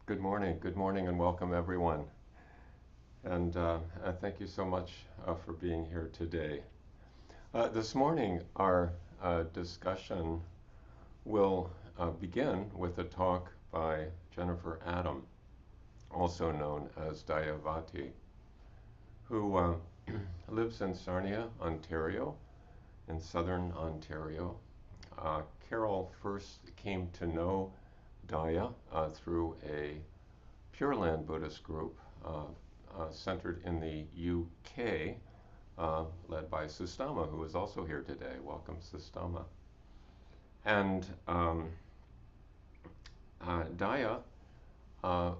Good morning, and welcome everyone. And thank you so much for being here today. This morning, our discussion will begin with a talk by Jennifer Adam, also known as Daya, who lives in Sarnia, Ontario, in southern Ontario. Carol first came to know Daya through a Pure Land Buddhist group centered in the UK, led by Sustama, who is also here today. Welcome, Sustama. And Daya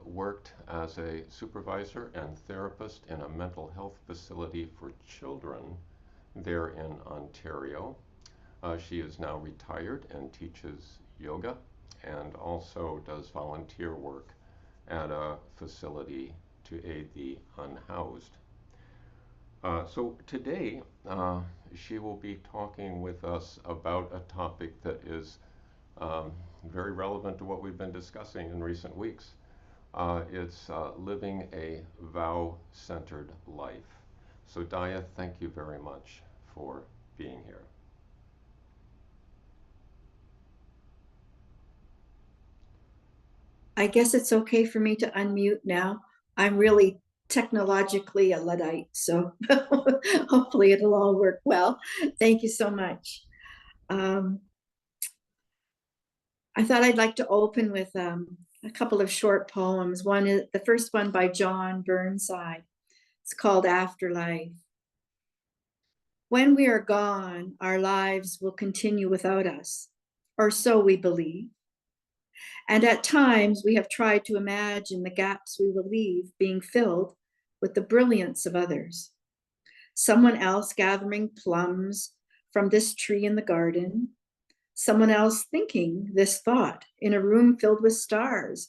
worked as a supervisor and therapist in a mental health facility for children there in Ontario. She is now retired and teaches yoga and also does volunteer work at a facility to aid the unhoused. So today, she will be talking with us about a topic that is very relevant to what we've been discussing in recent weeks. It's living a vow-centered life. So Daya, thank you very much for being here. I guess it's okay for me to unmute now. I'm really technologically a Luddite, so hopefully it'll all work well. Thank you so much. I thought I'd like to open with a couple of short poems. One is the first one by John Burnside. It's called Afterlife. When we are gone, our lives will continue without us, or so we believe. And at times we have tried to imagine the gaps we will leave being filled with the brilliance of others. Someone else gathering plums from this tree in the garden, someone else thinking this thought in a room filled with stars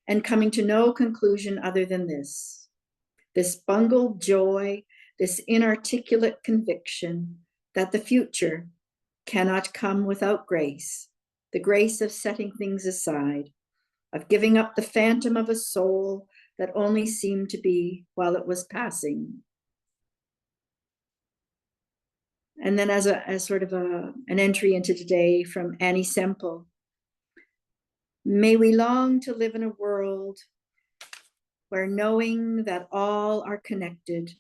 and coming to no conclusion other than this bungled joy, this inarticulate conviction that the future cannot come without grace. The grace of setting things aside, of giving up the phantom of a soul that only seemed to be while it was passing. And then as sort of an entry into today from Annie Semple, may we long to live in a world where, knowing that all are connected,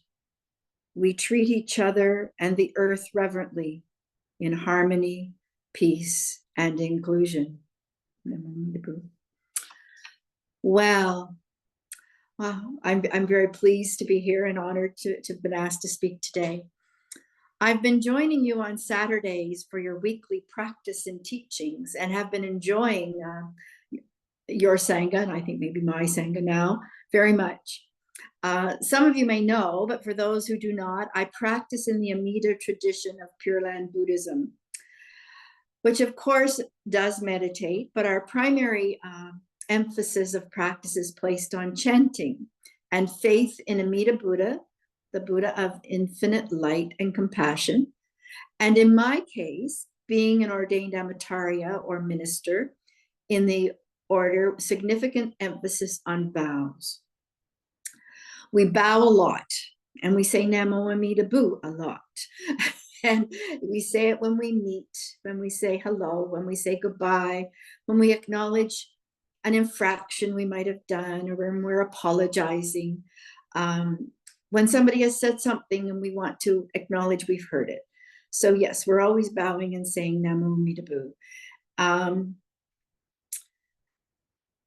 we treat each other and the earth reverently, in harmony, peace, and inclusion. Well, I'm very pleased to be here and honored to have been asked to speak today. I've been joining you on Saturdays for your weekly practice and teachings and have been enjoying your Sangha, and I think maybe my Sangha now, very much. Some of you may know, but for those who do not, I practice in the Amida tradition of Pure Land Buddhism, which of course does meditate, but our primary emphasis of practice is placed on chanting and faith in Amida Buddha, the Buddha of infinite light and compassion. And in my case, being an ordained Ammitarya or minister in the order, significant emphasis on vows. We bow a lot, and we say Namo Amida Bu a lot. And we say it when we meet, when we say hello, when we say goodbye, when we acknowledge an infraction we might have done, or when we're apologizing, when somebody has said something and we want to acknowledge we've heard it. So yes, we're always bowing and saying Namo Amida Bu.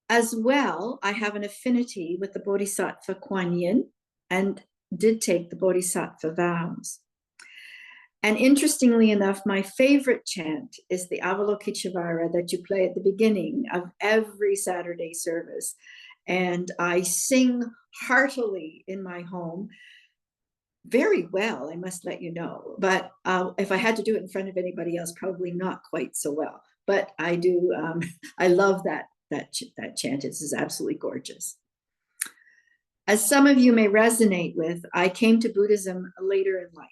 As well, I have an affinity with the Bodhisattva Kuan Yin and did take the Bodhisattva Vows. And interestingly enough, my favorite chant is the Avalokiteshvara that you play at the beginning of every Saturday service. And I sing heartily in my home, very well, I must let you know. But if I had to do it in front of anybody else, probably not quite so well. But I do, I love that chant. It is absolutely gorgeous. As some of you may resonate with, I came to Buddhism later in life.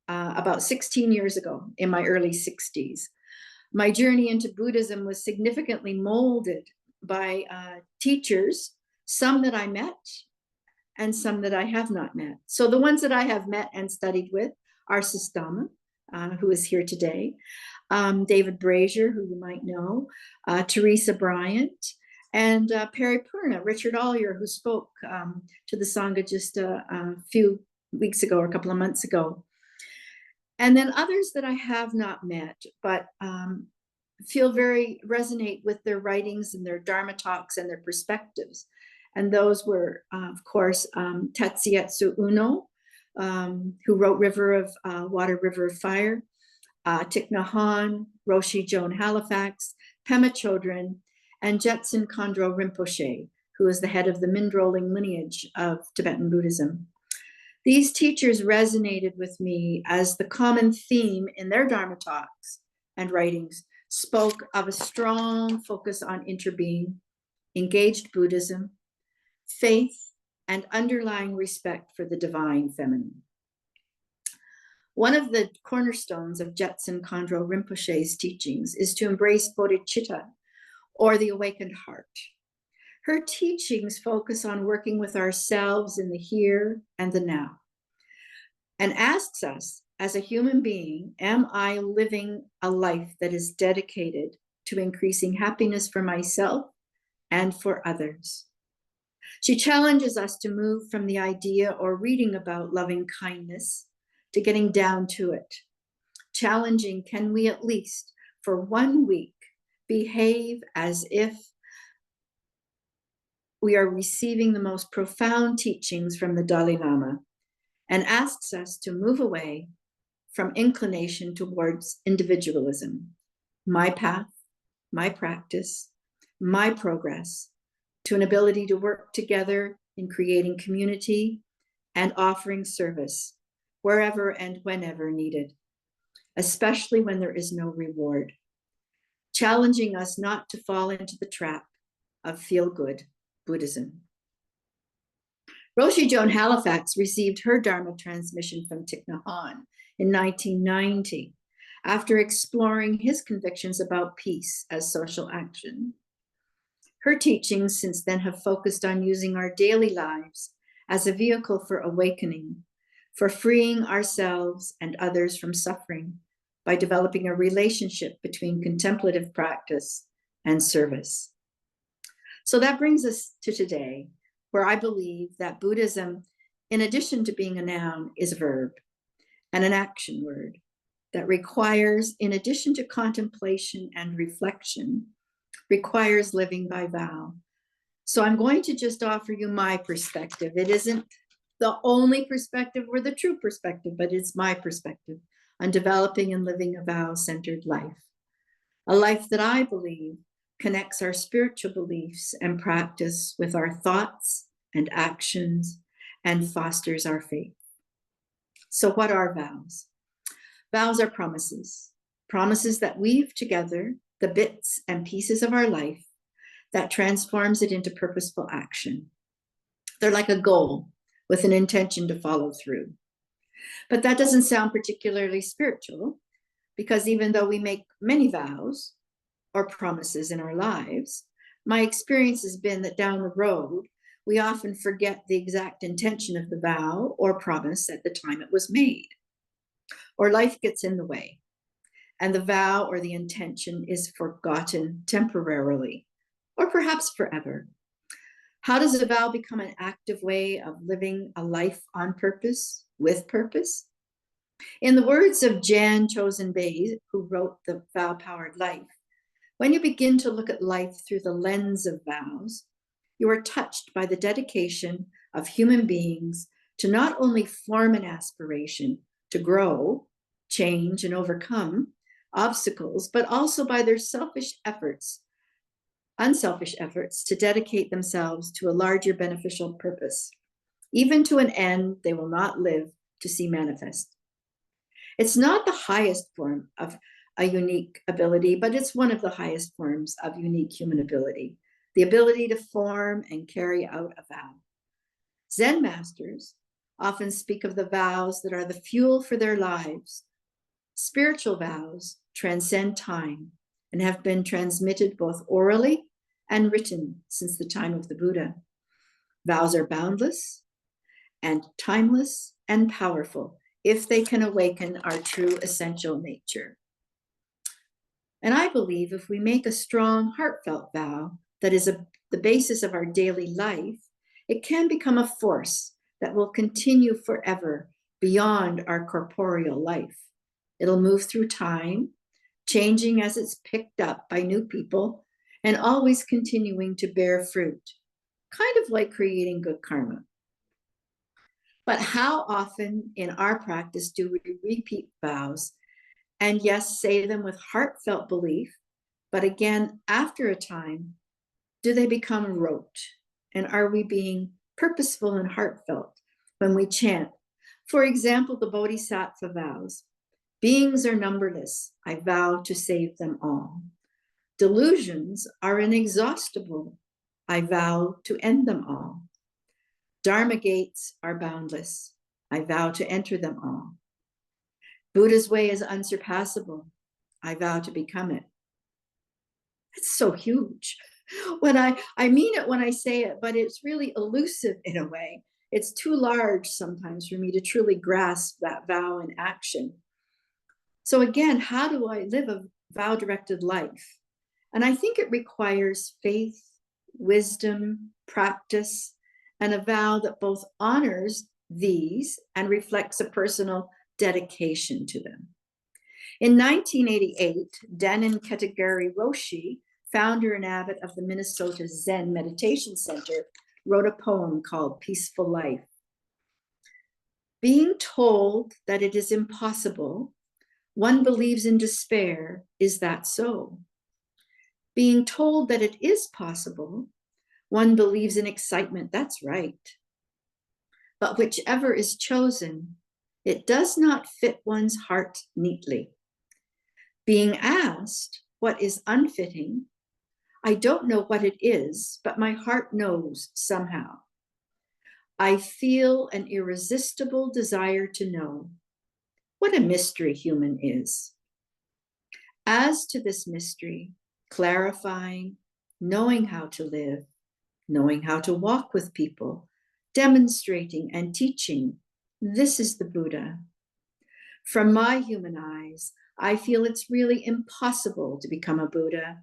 About 16 years ago, in my early 60s. My journey into Buddhism was significantly molded by teachers some that I met, and some that I have not met. So the ones that I have met and studied with are Sistama, who is here today, David Brazier, who you might know, Teresa Bryant, and Paripurna, Richard Ollier, who spoke to the Sangha just a few weeks ago or a couple of months ago. And then others that I have not met, but feel very resonate with their writings and their Dharma talks and their perspectives. And those were, of course, Tetsuetsu Uno, who wrote Water, River of Fire, Thich Nhat Hanh, Roshi Joan Halifax, Pema Chodron, and Jetsun Khandro Rinpoche, who is the head of the Mindroling lineage of Tibetan Buddhism. These teachers resonated with me as the common theme in their Dharma talks and writings spoke of a strong focus on interbeing, engaged Buddhism, faith, and underlying respect for the divine feminine. One of the cornerstones of Jetsun Khandro Rinpoche's teachings is to embrace bodhicitta, or the awakened heart. Her teachings focus on working with ourselves in the here and the now, and asks us, as a human being, am I living a life that is dedicated to increasing happiness for myself and for others? She challenges us to move from the idea or reading about loving kindness to getting down to it. Challenging, can we at least for 1 week behave as if we are receiving the most profound teachings from the Dalai Lama, and asks us to move away from inclination towards individualism, my path, my practice, my progress, to an ability to work together in creating community and offering service wherever and whenever needed, especially when there is no reward, challenging us not to fall into the trap of feel-good Buddhism. Roshi Joan Halifax received her Dharma transmission from Thich Nhat Hanh in 1990 after exploring his convictions about peace as social action. Her teachings since then have focused on using our daily lives as a vehicle for awakening, for freeing ourselves and others from suffering by developing a relationship between contemplative practice and service. So that brings us to today, where I believe that Buddhism, in addition to being a noun, is a verb and an action word that requires, in addition to contemplation and reflection, requires living by vow. So I'm going to just offer you my perspective. It isn't the only perspective or the true perspective, but it's my perspective on developing and living a vow-centered life. A life that I believe connects our spiritual beliefs and practice with our thoughts and actions and fosters our faith. So what are vows? Vows are promises, promises that weave together the bits and pieces of our life that transforms it into purposeful action. They're like a goal with an intention to follow through. But that doesn't sound particularly spiritual, because even though we make many vows or promises in our lives, my experience has been that down the road, we often forget the exact intention of the vow or promise at the time it was made, or life gets in the way, and the vow or the intention is forgotten temporarily, or perhaps forever. How does a vow become an active way of living a life on purpose, with purpose? In the words of Jan Chosen Bay, who wrote The Vow-Powered Life, when you begin to look at life through the lens of vows, you are touched by the dedication of human beings to not only form an aspiration to grow, change, and overcome obstacles, but also by their unselfish efforts to dedicate themselves to a larger beneficial purpose, even to an end they will not live to see manifest. It's not the highest form of a unique ability, but it's one of the highest forms of unique human ability, the ability to form and carry out a vow. Zen masters often speak of the vows that are the fuel for their lives. Spiritual vows transcend time and have been transmitted both orally and written since the time of the Buddha. Vows are boundless and timeless and powerful if they can awaken our true essential nature. And I believe if we make a strong, heartfelt vow that is the basis of our daily life, it can become a force that will continue forever beyond our corporeal life. It'll move through time, changing as it's picked up by new people, and always continuing to bear fruit, kind of like creating good karma. But how often in our practice do we repeat vows and yes, say them with heartfelt belief, but again, after a time, do they become rote? And are we being purposeful and heartfelt when we chant? For example, the Bodhisattva Vows. Beings are numberless. I vow to save them all. Delusions are inexhaustible. I vow to end them all. Dharma gates are boundless. I vow to enter them all. Buddha's way is unsurpassable. I vow to become it. It's so huge. I mean it when I say it, but it's really elusive in a way. It's too large sometimes for me to truly grasp that vow in action. So again, how do I live a vow-directed life? And I think it requires faith, wisdom, practice, and a vow that both honors these and reflects a personal dedication to them. In 1988, Danin Ketagari Roshi, founder and abbot of the Minnesota Zen Meditation Center, wrote a poem called Peaceful Life. Being told that it is impossible, one believes in despair. Is that so? Being told that it is possible, one believes in excitement. That's right. But whichever is chosen, it does not fit one's heart neatly. Being asked what is unfitting, I don't know what it is, but my heart knows somehow. I feel an irresistible desire to know. What a mystery human is. As to this mystery, clarifying, knowing how to live, knowing how to walk with people, demonstrating and teaching, this is the Buddha. From my human eyes, I feel it's really impossible to become a Buddha,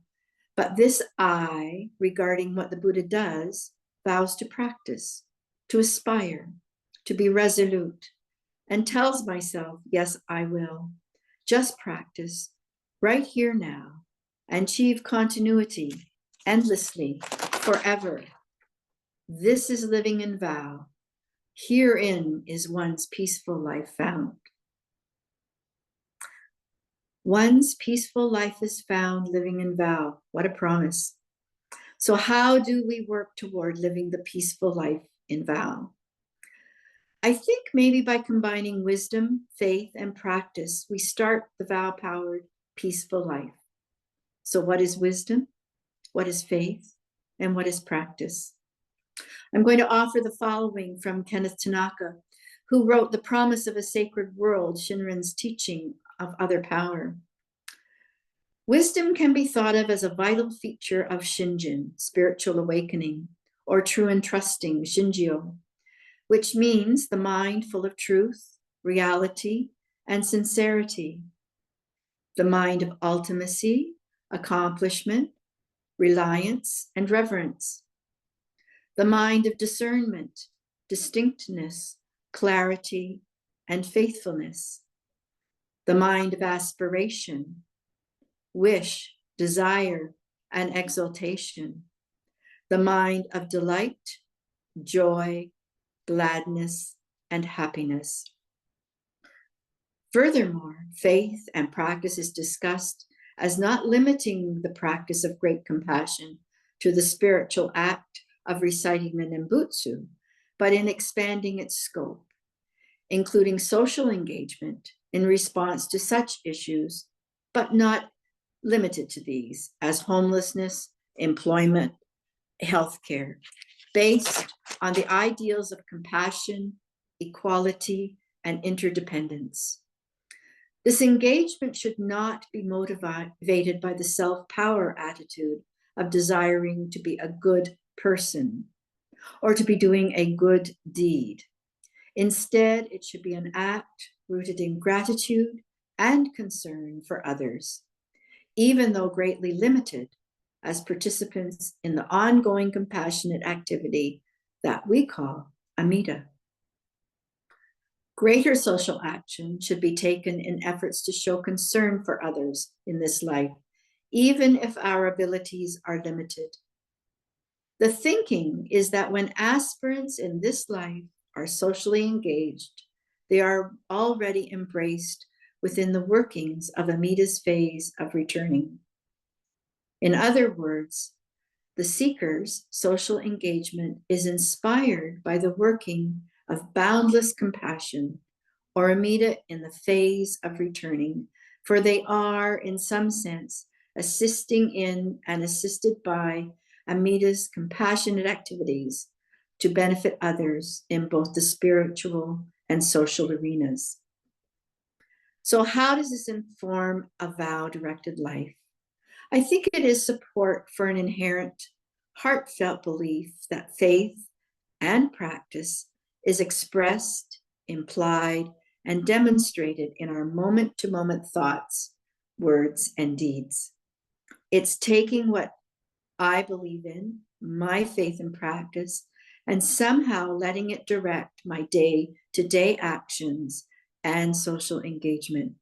but this I, regarding what the Buddha does, vows to practice, to aspire, to be resolute, and tells myself, yes, I will. Just practice right here now and achieve continuity endlessly, forever. This is living in vow. Herein is one's peaceful life found. One's peaceful life is found living in vow. What a promise. So how do we work toward living the peaceful life in vow? I think maybe by combining wisdom, faith, and practice, we start the vow-powered peaceful life. So what is wisdom? What is faith? And what is practice? I'm going to offer the following from Kenneth Tanaka, who wrote The Promise of a Sacred World, Shinran's teaching of other power. Wisdom can be thought of as a vital feature of Shinjin, spiritual awakening, or true and trusting, Shinjio, which means the mind full of truth, reality, and sincerity. The mind of ultimacy, accomplishment, reliance, and reverence. The mind of discernment, distinctness, clarity, and faithfulness. The mind of aspiration, wish, desire, and exaltation. The mind of delight, joy, gladness, and happiness. Furthermore, faith and practice is discussed as not limiting the practice of great compassion to the spiritual act of reciting the Nembutsu, but in expanding its scope, including social engagement in response to such issues, but not limited to these, as homelessness, employment, healthcare, based on the ideals of compassion, equality, and interdependence. This engagement should not be motivated by the self-power attitude of desiring to be a good person, or to be doing a good deed. Instead, it should be an act rooted in gratitude and concern for others, even though greatly limited as participants in the ongoing compassionate activity that we call amida. Greater social action should be taken in efforts to show concern for others in this life, even if our abilities are limited. The thinking is that when aspirants in this life are socially engaged, they are already embraced within the workings of Amida's phase of returning. In other words, the seeker's social engagement is inspired by the working of boundless compassion, or Amida in the phase of returning, for they are, in some sense, assisting in and assisted by Amida's compassionate activities to benefit others in both the spiritual and social arenas. So how does this inform a vow-directed life? I think it is support for an inherent, heartfelt belief that faith and practice is expressed, implied, and demonstrated in our moment-to-moment thoughts, words, and deeds. It's taking what I believe in, my faith and practice, and somehow letting it direct my day-to-day actions and social engagement.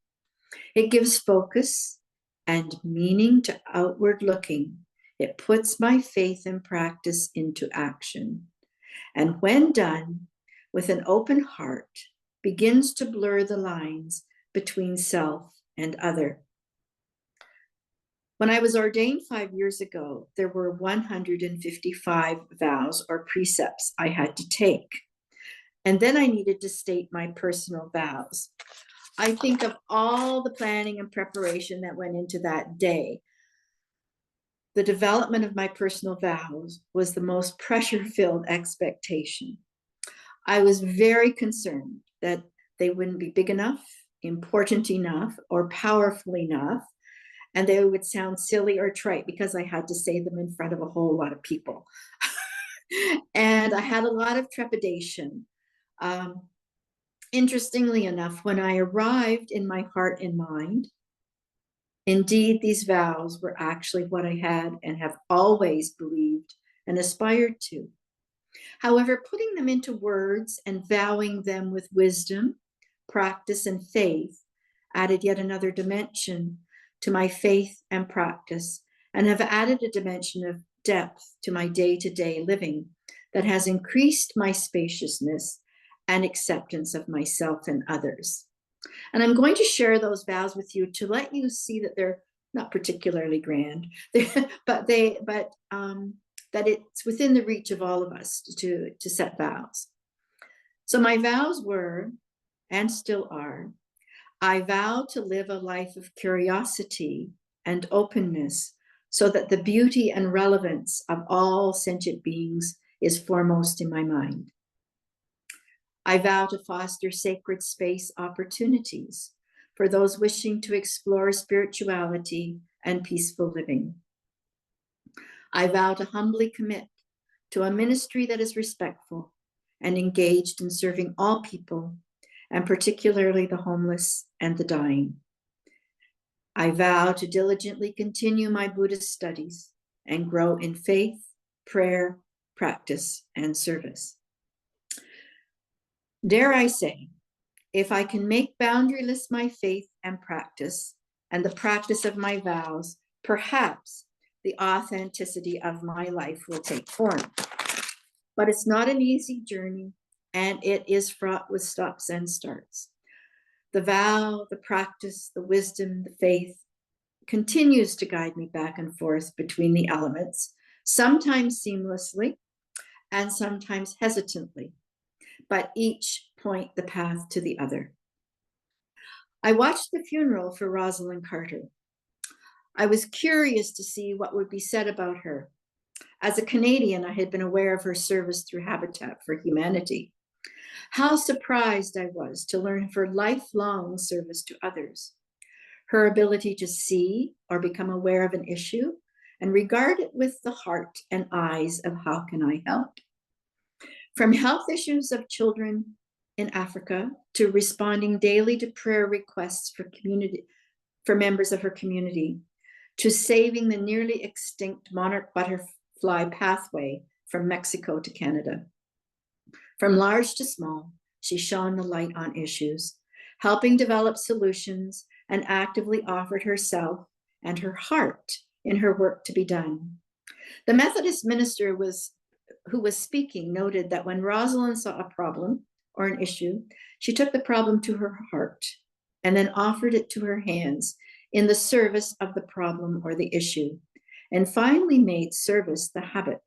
It gives focus and meaning to outward looking. It puts my faith and practice into action. And when done with an open heart, begins to blur the lines between self and other. When I was ordained 5 years ago, there were 155 vows or precepts I had to take. And then I needed to state my personal vows. I think of all the planning and preparation that went into that day. The development of my personal vows was the most pressure-filled expectation. I was very concerned that they wouldn't be big enough, important enough, or powerful enough, and they would sound silly or trite because I had to say them in front of a whole lot of people. And I had a lot of trepidation. Interestingly enough, when I arrived in my heart and mind, indeed, these vows were actually what I had and have always believed and aspired to. However, putting them into words and vowing them with wisdom, practice, and faith added yet another dimension to my faith and practice, and have added a dimension of depth to my day-to-day living that has increased my spaciousness and acceptance of myself and others. And I'm going to share those vows with you to let you see that they're not particularly grand, but that it's within the reach of all of us to set vows. So my vows were, and still are, I vow to live a life of curiosity and openness so that the beauty and relevance of all sentient beings is foremost in my mind. I vow to foster sacred space opportunities for those wishing to explore spirituality and peaceful living. I vow to humbly commit to a ministry that is respectful and engaged in serving all people, and particularly the homeless and the dying. I vow to diligently continue my Buddhist studies and grow in faith, prayer, practice, and service. Dare I say, if I can make boundaryless my faith and practice, and the practice of my vows, perhaps the authenticity of my life will take form. But it's not an easy journey, and it is fraught with stops and starts. The vow, the practice, the wisdom, the faith continues to guide me back and forth between the elements, sometimes seamlessly and sometimes hesitantly, but each point the path to the other. I watched the funeral for Rosalind Carter. I was curious to see what would be said about her. As a Canadian, I had been aware of her service through Habitat for Humanity. How surprised I was to learn of her lifelong service to others, her ability to see or become aware of an issue and regard it with the heart and eyes of how can I help? From health issues of children in Africa to responding daily to prayer requests for members of her community, to saving the nearly extinct monarch butterfly pathway from Mexico to Canada. From large to small, she shone the light on issues, helping develop solutions, and actively offered herself and her heart in her work to be done. The Methodist minister who was speaking noted that when Rosalind saw a problem or an issue, she took the problem to her heart and then offered it to her hands in the service of the problem or the issue, and finally made service the habit.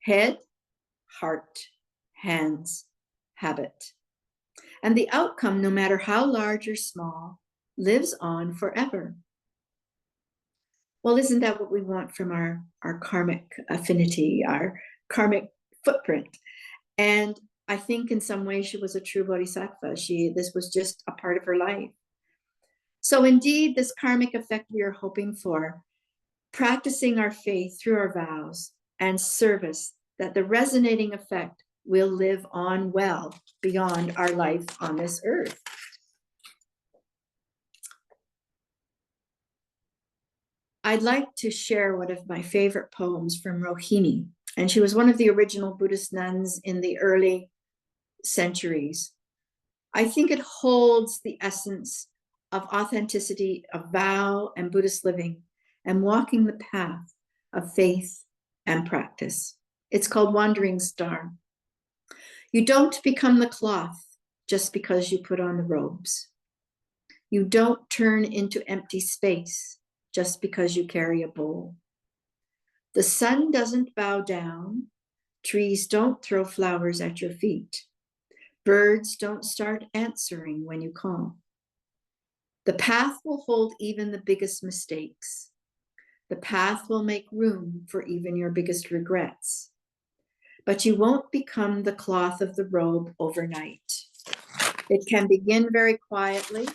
Head, heart, hands, habit. And the outcome, no matter how large or small, lives on forever. Well, isn't that what we want from our karmic affinity, our karmic footprint? And I think in some ways she was a true bodhisattva. This was just a part of her life. So indeed, this karmic effect we are hoping for, practicing our faith through our vows and service, that the resonating effect will live on well beyond our life on this earth. I'd like to share one of my favorite poems from Rohini, and she was one of the original Buddhist nuns in the early centuries. I think it holds the essence of authenticity, of vow and Buddhist living, and walking the path of faith and practice. It's called Wandering Star. You don't become the cloth just because you put on the robes. You don't turn into empty space just because you carry a bowl. The sun doesn't bow down. Trees don't throw flowers at your feet. Birds don't start answering when you call. The path will hold even the biggest mistakes. The path will make room for even your biggest regrets. But you won't become the cloth of the robe overnight. It can begin very quietly,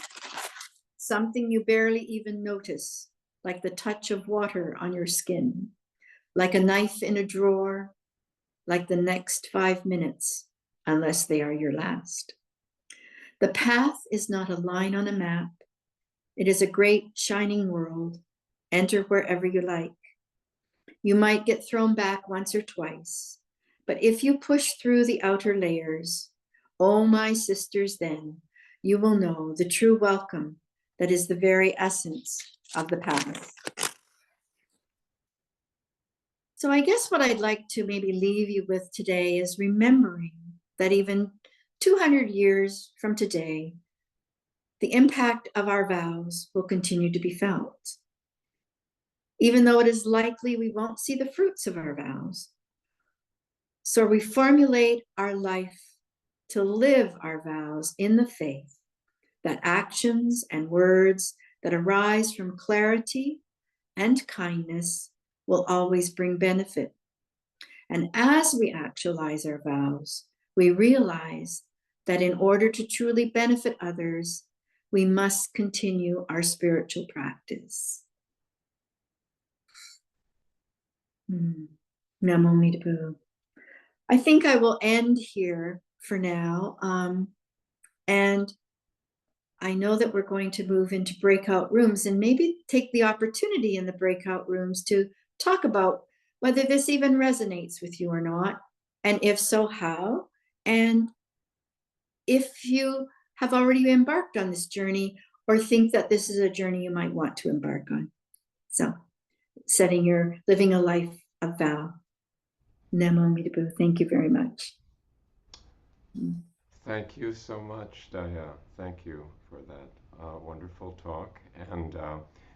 something you barely even notice, like the touch of water on your skin, like a knife in a drawer, like the next 5 minutes, unless they are your last. The path is not a line on a map. It is a great shining world. Enter wherever you like. You might get thrown back once or twice, but if you push through the outer layers, oh my sisters, then you will know the true welcome that is the very essence of the path. So I guess what I'd like to maybe leave you with today is remembering that even 200 years from today, the impact of our vows will continue to be felt. Even though it is likely we won't see the fruits of our vows. So we formulate our life to live our vows in the faith that actions and words that arise from clarity and kindness will always bring benefit. And as we actualize our vows, we realize that in order to truly benefit others, we must continue our spiritual practice. Namo Midabo. I think I will end here for now. And I know that we're going to move into breakout rooms and maybe take the opportunity in the breakout rooms to talk about whether this even resonates with you or not, and if so, how, and if you have already embarked on this journey or think that this is a journey you might want to embark on. So, living a life of vow. Namo Midabo. Thank you very much. Thank you so much, Daya. Thank you for that wonderful talk. And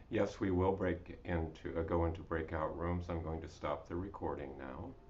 yes, we will go into breakout rooms. I'm going to stop the recording now.